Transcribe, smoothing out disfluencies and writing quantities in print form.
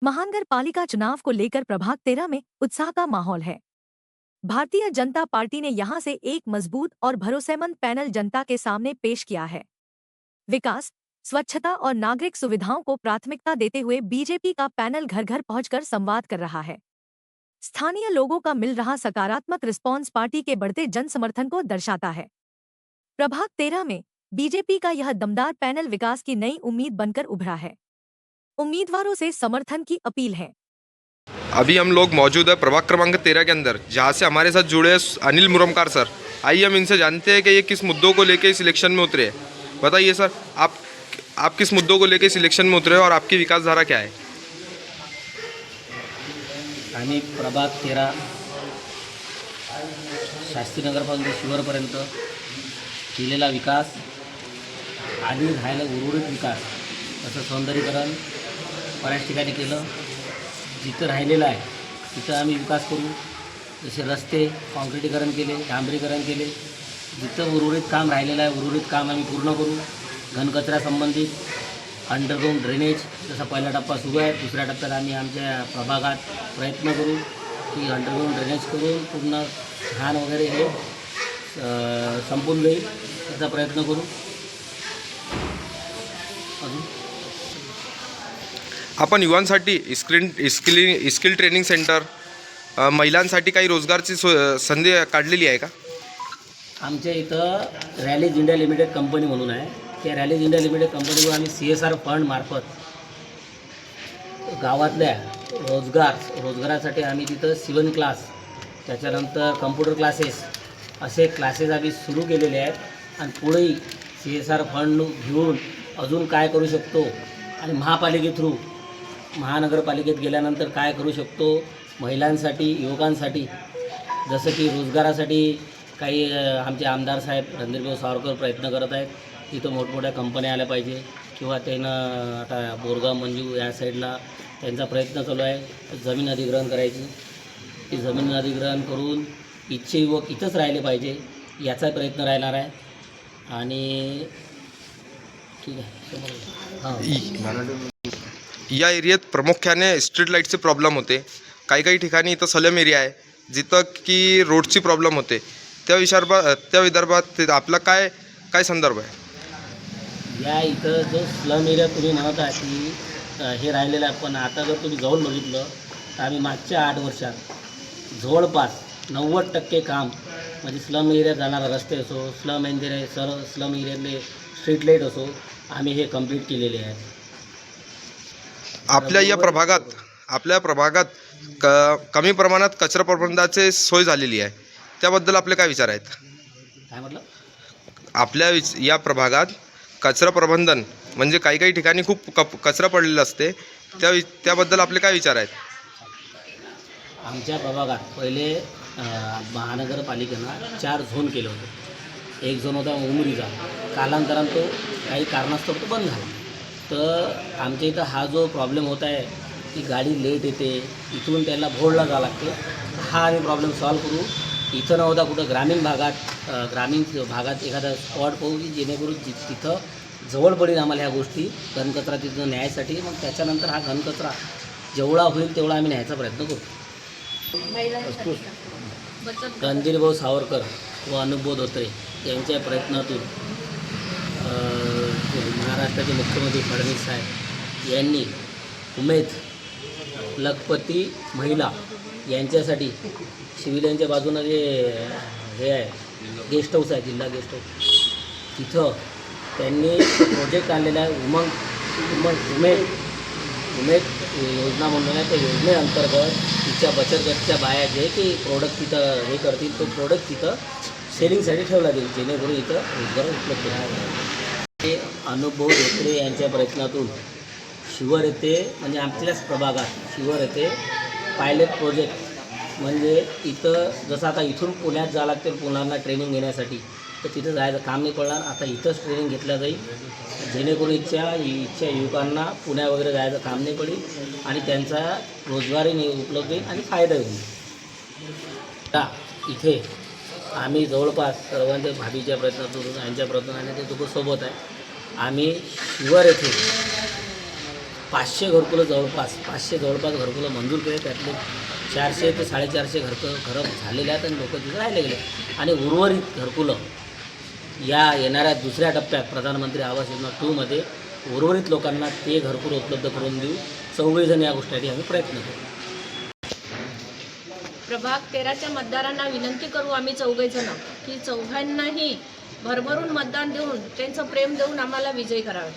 महानगर पालिका चुनाव को लेकर प्रभाग 13 में उत्साह का माहौल है। भारतीय जनता पार्टी ने यहां से एक मजबूत और भरोसेमंद पैनल जनता के सामने पेश किया है। विकास, स्वच्छता और नागरिक सुविधाओं को प्राथमिकता देते हुए बीजेपी का पैनल घर घर पहुंचकर संवाद कर रहा है। स्थानीय लोगों का मिल रहा सकारात्मक रिस्पॉन्स पार्टी के बढ़ते जन समर्थन को दर्शाता है। प्रभाग 13 में बीजेपी का यह दमदार पैनल विकास की नई उम्मीद बनकर उभरा है। उम्मीदवारों से समर्थन की अपील है। अभी हम लोग मौजूद है प्रभाग क्रमांक 13 के अंदर, जहाँ से हमारे साथ जुड़े हैं अनिल मुरमकार सर। आइए हम इनसे जानते हैं कि ये किस मुद्दों को लेकर इस इलेक्शन में उतरे हैं। बताइए सर, आप किस मुद्दों को लेकर इस इलेक्शन में उतरे हैं और आपकी विकासधारा क्या है? आम्ही प्रभाग 13 शास्त्रीनगरपासून शिवरपर्यंत केलेला विकास आणि राहायला उर्वरित विकास असं सौंदर्यीकरण बऱ्याच ठिकाणी केलं। जिथं राहिलेलं आहे तिथं आम्ही विकास करू। जसे रस्ते काँक्रिटीकरण केले, डांबरीकरण केले। जिथं उर्वरित काम राहिलेलं आहे उर्वरित काम आम्ही पूर्ण करू। घनकचऱ्यासंबंधित अंडरग्राऊंड ड्रेनेज जसा पहिला टप्पा सुरू आहे, दुसऱ्या टप्प्यात आम्ही आमच्या प्रभागात प्रयत्न करू की अंडरग्राऊंड ड्रेनेज करून पूर्ण घाण वगैरे हे संपून जाईल याचा प्रयत्न करू। अजून आपण युवांसाठी स्किल ट्रेनिंग सेंटर, महिलांसाठी काही रोजगारची संधी काढलेली आहे का? आमच्या इथं रॅलीज इंडिया लिमिटेड कंपनी म्हणून आहे। त्या रॅलीज इंडिया लिमिटेड कंपनीवर आम्ही CSR फंड मार्फत गावातल्या रोजगारासाठी आम्ही तिथं सिवन क्लास, त्याच्यानंतर कम्प्युटर क्लासेस असे क्लासेस आम्ही सुरू केलेले आहेत। आणि पुढेही CSR फंड घेऊन अजून काय करू शकतो आणि महानगरपालिकेत गेल्यानंतर काय करू शकतो महिलांसाठी, युवकांसाठी, जसं की रोजगारासाठी काही आमचे आमदार साहेब रणधीरभाऊ सावरकर प्रयत्न करत आहेत। तिथं मोठमोठ्या कंपन्या आल्या पाहिजे किंवा त्यानं आता बोरगाव मंजू या साईडला त्यांचा प्रयत्न चालू आहे जमीन अधिग्रहण करायची। ती जमीन अधिग्रहण करून इच्छे युवक इथंच राहिले पाहिजे याचा प्रयत्न राहणार आहे। आणि ठीक आहे, या एरियात प्रामुख्याने स्ट्रीट लाईटचे प्रॉब्लेम होते। काही ठिकाणी इथं सलम एरिया आहे जिथं की रोडची प्रॉब्लेम होते। त्या विदर्भात आपला काय संदर्भ आहे? या इथं जो स्लम एरिया तुम्ही म्हणत आहे की हे राहिलेलं आहे, पण आता जर तुम्ही जाऊन बघितलं तर आम्ही मागच्या 8 वर्षात जवळपास 90% काम म्हणजे स्लम एरियात जाणारा रस्ते असो, स्लम एरियातले स्ट्रीट लाईट असो, आम्ही हे कंप्लीट केलेले आहे। आपल्या प्रभागात कमी प्रमाणात कचरा प्रबंधाची सोय झालेली आहे, त्याबद्दल आपले काय विचार आहेत? काय म्हटलं? आपल्या या प्रभागात कचरा प्रबंधन म्हणजे काही ठिकाणी खूप कचरा पडलेला असते, त्याबद्दल आपले काय विचार आहेत? आमच्या प्रभागात पहिले महानगरपालिकेनं 4 झोन केलं होतं। एक झोन होता उमरीचा, कालांतरानं तो काही कारणास्तव तो बंद झाला। तर आमच्या इथं हा जो प्रॉब्लेम होत आहे की गाडी लेट येते, इथून त्याला भोरला जावं लागते, हा आम्ही प्रॉब्लेम सॉल्व करू। इथं नव्हता कुठं ग्रामीण भागात एखादा स्पॉट पाहू की जेणेकरून तिथं जवळ पडेल आम्हाला ह्या गोष्टी घनकचरा तिथं न्यायसाठी। मग त्याच्यानंतर हा घनकचरा जेवढा होईल तेवढा आम्ही न्यायचा प्रयत्न करू। रणधीरभाऊ सावरकर व अनुभव धोत्रे यांच्या प्रयत्नातून महाराष्ट्राचे मुख्यमंत्री फडणवीस साहेब यांनी उमेद लखपती महिला यांच्यासाठी सिव्हिलियनच्या बाजूनं जे हे आहे गेस्ट हाऊस आहे, जिल्हा गेस्ट हाऊस, तिथं त्यांनी प्रोजेक्ट आणलेला आहे उमेद योजना म्हणून आहे। त्या योजनेअंतर्गत तिच्या बचत गटच्या बाया जे की प्रोडक्ट तिथं हे करतील तो प्रोडक्ट तिथं सेलिंगसाठी ठेवला जाईल जेणेकरून इथं रोजगार उपलब्ध होईल। ते अनुभव धोत्रे यांच्या प्रयत्नातून शिवर येथे म्हणजे आमच्याच प्रभागात शिवर येथे पायलट प्रोजेक्ट म्हणजे इथं जसं आता इथून पुण्यात जावं लागतं मुलांना ट्रेनिंग घेण्यासाठी, तर तिथं जायचं काम नाही पडणार। आता इथंच ट्रेनिंग घेतलं जाईल जेणेकरून इच्छा युवकांना पुण्या वगैरे जायचं काम नाही पडेल आणि त्यांचा रोजगारही उपलब्ध होईल आणि फायदा होईल। आता इथे आम्ही जवळपास सर्वांच्या भाभीच्या प्रयत्नातून यांच्या प्रयत्नाने ते दोघं सोबत आहे। आम्ही शिवर येथे 500 घरकुलं जवळपास 500 घरकुलं मंजूर केले. त्यातले 400 ते 450 घरं झालेले आहेत आणि लोक तिथे राहिले गेले. आणि उर्वरित घरकुलं या येणाऱ्या दुसऱ्या टप्प्यात प्रधानमंत्री आवास योजना 2मध्ये उर्वरित लोकांना ते घरकुलं उपलब्ध करून देऊ. 4 जण या गोष्टीसाठी आम्ही प्रयत्न करू. प्रभाग 13च्या मतदारांना विनंती करू आम्ही 4 जण की 4घांनाही भरभरून मतदान देऊन त्यांचं प्रेम देऊन आम्हाला विजयी करावे.